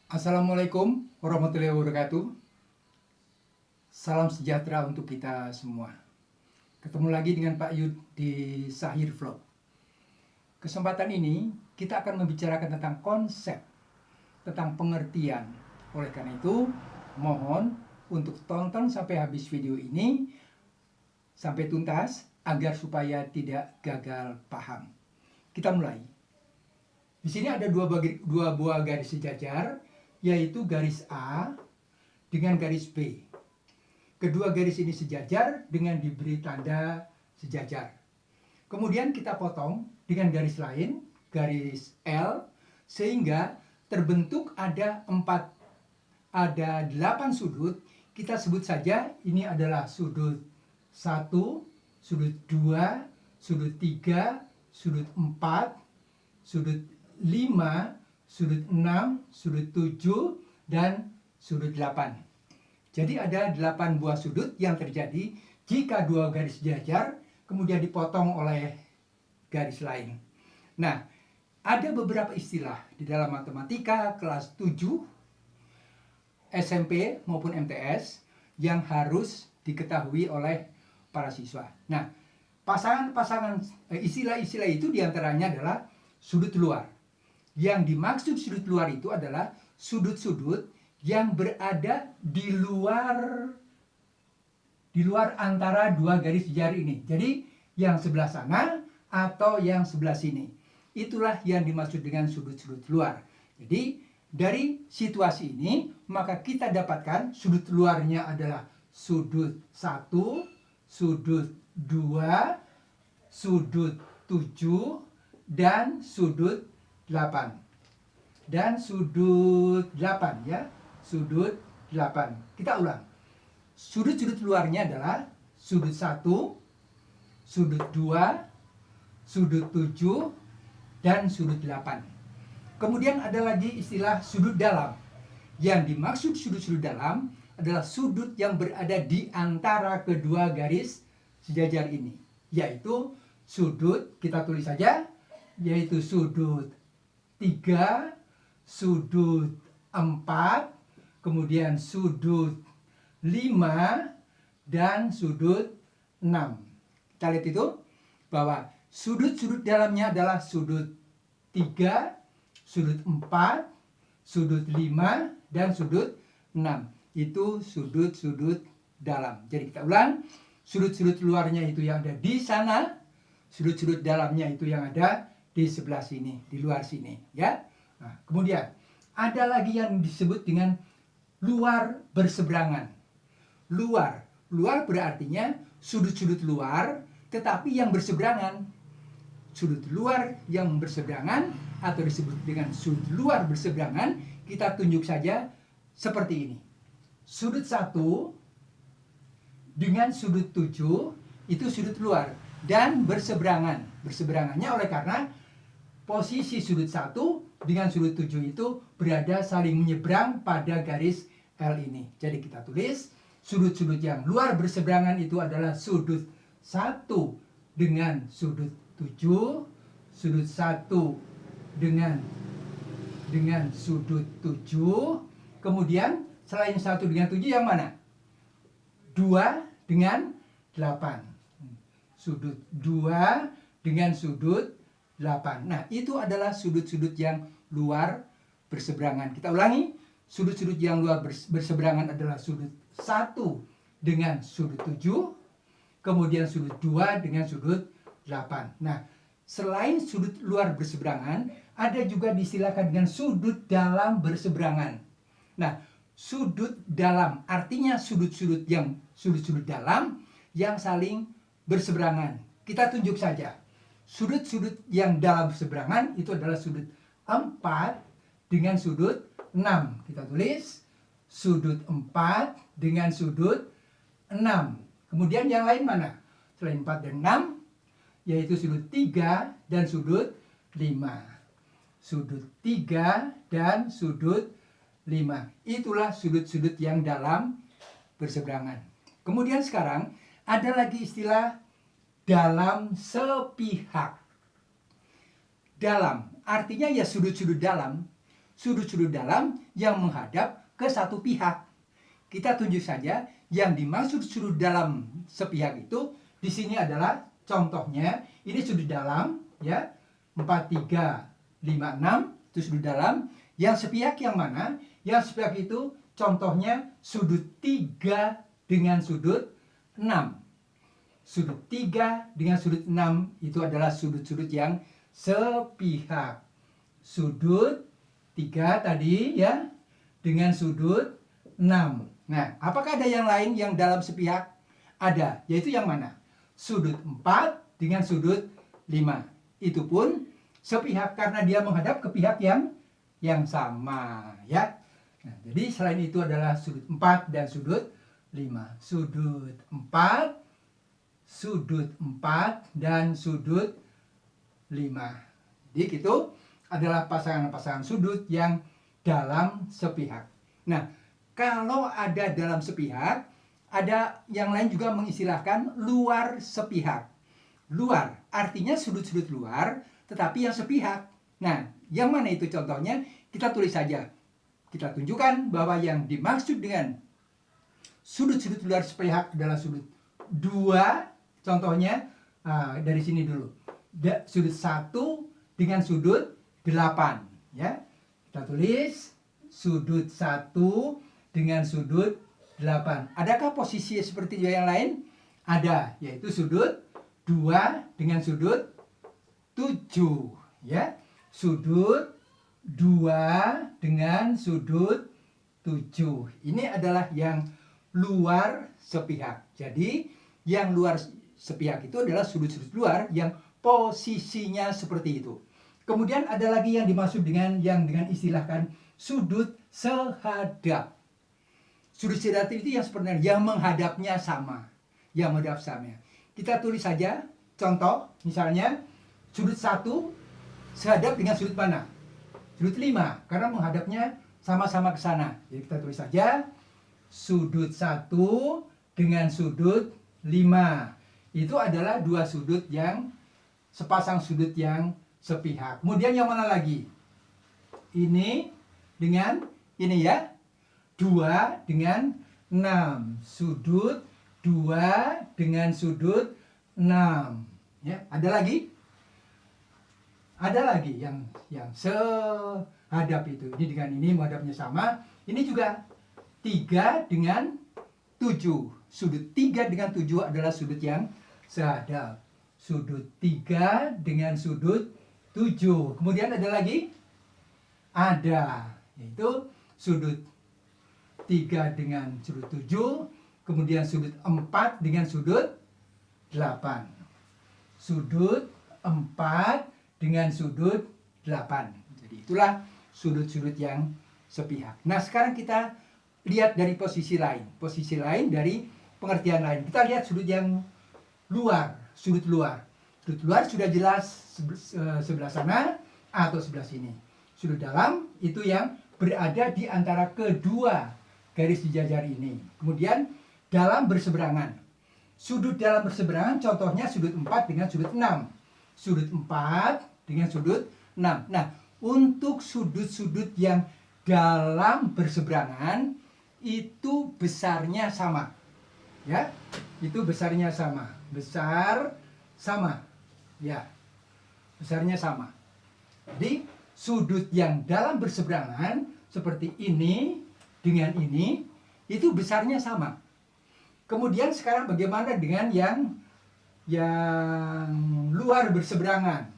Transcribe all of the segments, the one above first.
Assalamualaikum warahmatullahi wabarakatuh. Salam sejahtera untuk kita semua. Ketemu lagi dengan Pak Yud di Sahir Vlog. Kesempatan ini kita akan membicarakan tentang konsep, tentang pengertian. Oleh karena itu, mohon untuk tonton sampai habis video ini, sampai tuntas, agar supaya tidak gagal paham. Kita mulai. Di sini ada dua buah garis sejajar, yaitu garis A dengan garis B. Kedua garis ini sejajar dengan diberi tanda sejajar. Kemudian kita potong dengan garis lain, garis L, sehingga terbentuk ada 8 sudut. Kita sebut saja ini adalah sudut 1, sudut 2, sudut 3, sudut 4, sudut 5, sudut 6, sudut 7, dan sudut 8. Jadi ada 8 buah sudut yang terjadi jika dua garis sejajar kemudian dipotong oleh garis lain. Nah, ada beberapa istilah di dalam matematika kelas 7, SMP maupun MTS yang harus diketahui oleh para siswa. Nah, istilah-istilah itu diantaranya adalah sudut luar. Yang dimaksud sudut luar itu adalah sudut-sudut yang berada di luar antara dua garis sejajar ini. Jadi yang sebelah sana atau yang sebelah sini. Itulah yang dimaksud dengan sudut-sudut luar. Jadi dari situasi ini maka kita dapatkan sudut luarnya adalah sudut 1, sudut 2, sudut 7, dan sudut 8. Dan sudut 8 ya, sudut 8. Kita ulang. Sudut-sudut luarnya adalah sudut 1, sudut 2, sudut 7, dan sudut 8. Kemudian ada lagi istilah sudut dalam. Yang dimaksud sudut-sudut dalam adalah sudut yang berada di antara kedua garis sejajar ini. Yaitu sudut, kita tulis saja, yaitu sudut 3, sudut 4, kemudian sudut 5, dan sudut 6. Kita lihat itu bahwa sudut-sudut dalamnya adalah sudut 3, sudut 4, sudut 5, dan sudut 6. Itu sudut-sudut dalam. Jadi kita ulang, sudut-sudut luarnya itu yang ada di sana, sudut-sudut dalamnya itu yang ada di sebelah sini, di luar sini, ya. Nah, kemudian ada lagi yang disebut dengan luar berseberangan. Luar berartinya sudut-sudut luar, tetapi yang berseberangan. Sudut luar yang berseberangan atau disebut dengan sudut luar berseberangan, kita tunjuk saja seperti ini. Sudut 1 dengan sudut 7 itu sudut luar dan berseberangan. Berseberangannya oleh karena posisi sudut 1 dengan sudut 7 itu berada saling menyeberang pada garis L ini. Jadi kita tulis sudut-sudut yang luar berseberangan itu adalah sudut 1 dengan sudut 7, sudut 1 dengan sudut 7, kemudian selain 1 dengan 7 yang mana? 2 dengan 8. Sudut 2 dengan sudut 8. Nah, itu adalah sudut-sudut yang luar berseberangan. Kita ulangi, sudut-sudut yang luar berseberangan adalah sudut 1 dengan sudut 7, kemudian sudut 2 dengan sudut 8. Nah, selain sudut luar berseberangan, ada juga diistilahkan dengan sudut dalam berseberangan. Nah, sudut dalam artinya sudut-sudut dalam yang saling berseberangan. Kita tunjuk saja. Sudut-sudut yang dalam berseberangan itu adalah sudut 4 dengan sudut 6. Kita tulis sudut 4 dengan sudut 6. Kemudian yang lain mana? Selain 4 dan 6, yaitu sudut 3 dan sudut 5. Sudut 3 dan sudut 5. Itulah sudut-sudut yang dalam berseberangan. Kemudian sekarang ada lagi istilah dalam sepihak. Dalam artinya ya sudut-sudut dalam. sudut-sudut dalam yang menghadap ke satu pihak. Kita tunjuk saja yang dimaksud sudut dalam sepihak itu di sini adalah contohnya ini sudut dalam ya 4, 3, 5, 6 itu sudut dalam. Yang sepihak yang mana? Yang sepihak itu contohnya sudut 3 dengan sudut 6. Sudut 3 dengan sudut 6 itu adalah sudut-sudut yang sepihak. Sudut 3 tadi ya dengan sudut 6. Nah, apakah ada yang lain yang dalam sepihak? Ada, yaitu yang mana? Sudut 4 dengan sudut 5. Itu pun sepihak karena dia menghadap ke pihak yang sama ya. Nah, jadi selain itu adalah sudut 4 dan sudut 5. Sudut 4, sudut 4 dan sudut 5. Jadi itu adalah pasangan-pasangan sudut yang dalam sepihak. Nah, kalau ada dalam sepihak, ada yang lain juga mengistilahkan luar sepihak. Luar artinya sudut-sudut luar, tetapi yang sepihak. Nah, yang mana itu contohnya? Kita tulis saja. Kita tunjukkan bahwa yang dimaksud dengan sudut-sudut luar sepihak adalah sudut 2. Contohnya dari sini dulu. Sudut 1 dengan sudut 8. Ya. Kita tulis sudut 1 dengan sudut 8. Adakah posisi seperti yang lain? Ada, yaitu sudut 2 dengan sudut 7. Ya. Sudut 2 dengan sudut 7. Ini adalah yang luar sepihak. Jadi yang luar sepihak itu adalah sudut-sudut luar yang posisinya seperti itu. Kemudian ada lagi yang dimaksud dengan istilahkan sudut sehadap. Sudut sehadap itu yang sebenarnya yang menghadapnya sama. Yang menghadap sama. Kita tulis saja contoh, misalnya sudut 1 sehadap dengan sudut mana? Sudut 5, karena menghadapnya sama-sama ke sana. Jadi kita tulis saja sudut 1 dengan sudut 5. Itu adalah dua sudut yang sepasang sudut yang sepihak. Kemudian yang mana lagi? Ini dengan ini ya. 2 dengan 6. Sudut 2 dengan sudut 6. Ya, ada lagi? Ada lagi yang sehadap itu. Ini dengan ini menghadapnya sama. Ini juga 3 dengan 7. Sudut 3 dengan 7 adalah sudut yang sehadap. Sudut 3 dengan sudut 7. Kemudian ada lagi? Ada. Yaitu sudut 3 dengan sudut 7. Kemudian sudut 4 dengan sudut 8. Sudut 4 dengan sudut 8. Jadi itulah sudut-sudut yang sepihak. Nah, sekarang kita lihat dari posisi lain. Posisi lain dari pengertian lain. Kita lihat sudut yang luar. Sudut luar. Sudut luar sudah jelas sebelah sana atau sebelah sini. Sudut dalam itu yang berada di antara kedua garis sejajar ini. Kemudian dalam berseberangan. Sudut dalam berseberangan contohnya sudut 4 dengan sudut 6. Sudut 4 dengan sudut 6. Nah, untuk sudut-sudut yang dalam berseberangan itu besarnya sama. Ya, itu besarnya sama. Besar sama. Ya, besarnya sama. Jadi, sudut yang dalam berseberangan seperti ini dengan ini itu besarnya sama. Kemudian sekarang bagaimana dengan yang luar berseberangan?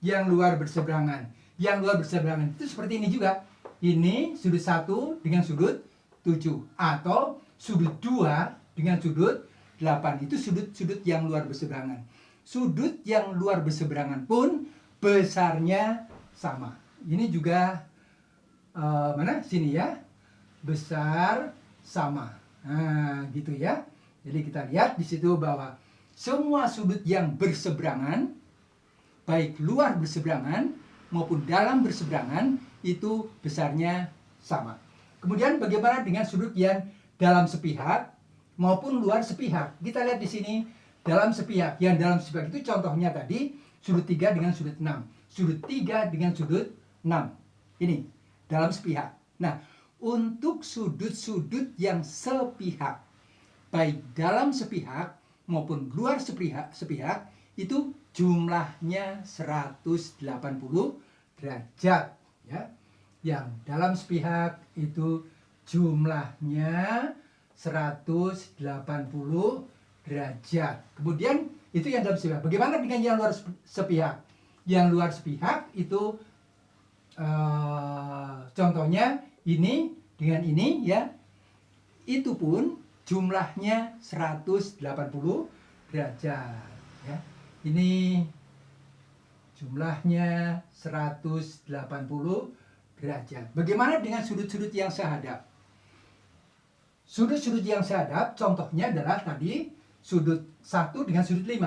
Yang luar berseberangan. Yang luar berseberangan itu seperti ini juga. Ini sudut 1 dengan sudut 7 atau sudut 2 dengan sudut 8. Itu sudut-sudut yang luar berseberangan. Sudut yang luar berseberangan pun besarnya sama. Ini juga mana? Sini ya. Besar sama. Nah, gitu ya. Jadi kita lihat di situ bahwa semua sudut yang berseberangan, baik luar berseberangan maupun dalam berseberangan, itu besarnya sama. Kemudian bagaimana dengan sudut yang dalam sepihak maupun luar sepihak? Kita lihat di sini dalam sepihak. Yang dalam sepihak itu contohnya tadi sudut 3 dengan sudut 6. Sudut 3 dengan sudut 6. Ini dalam sepihak. Nah, untuk sudut-sudut yang sepihak, baik dalam sepihak maupun luar sepihak itu jumlahnya 180 derajat ya. Yang dalam sepihak itu jumlahnya 180 derajat. Kemudian itu yang dalam sepihak. Bagaimana dengan yang luar sepihak? Yang luar sepihak itu contohnya ini dengan ini ya. Itu pun jumlahnya 180 derajat ya. Ini jumlahnya 180 derajat. Bagaimana dengan sudut-sudut yang sehadap? Sudut-sudut yang sehadap contohnya adalah tadi sudut 1 dengan sudut 5.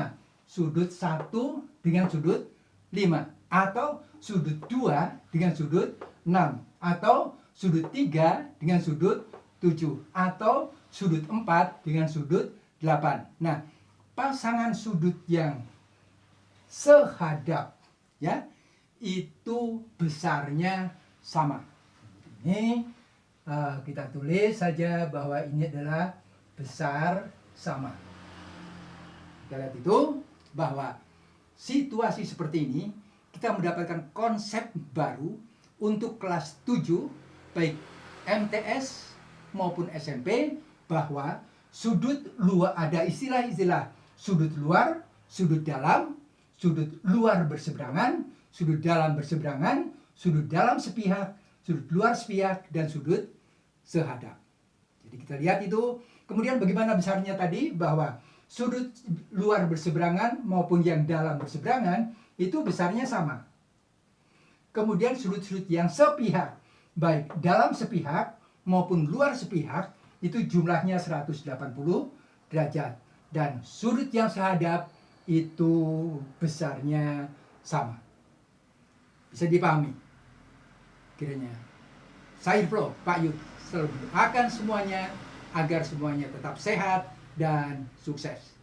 Sudut 1 dengan sudut 5. Atau sudut 2 dengan sudut 6. Atau sudut 3 dengan sudut 7. Atau sudut 4 dengan sudut 8. Nah, pasangan sudut yang sehadap ya itu besarnya sama. Ini kita tulis saja bahwa ini adalah besar sama. Kita lihat itu bahwa situasi seperti ini kita mendapatkan konsep baru untuk kelas 7 baik MTS maupun SMP, bahwa sudut luar, ada istilah-istilah sudut luar, sudut dalam, sudut luar berseberangan, sudut dalam berseberangan, sudut dalam sepihak, sudut luar sepihak, dan sudut sehadap. Jadi kita lihat itu. Kemudian bagaimana besarnya tadi, bahwa sudut luar berseberangan maupun yang dalam berseberangan itu besarnya sama. Kemudian sudut-sudut yang sepihak, baik dalam sepihak maupun luar sepihak, itu jumlahnya 180 derajat. Dan sudut yang sehadap itu besarnya sama. Bisa dipahami? Kiranya saya Flo, Pak Yud, selalu doakan semuanya agar semuanya tetap sehat dan sukses.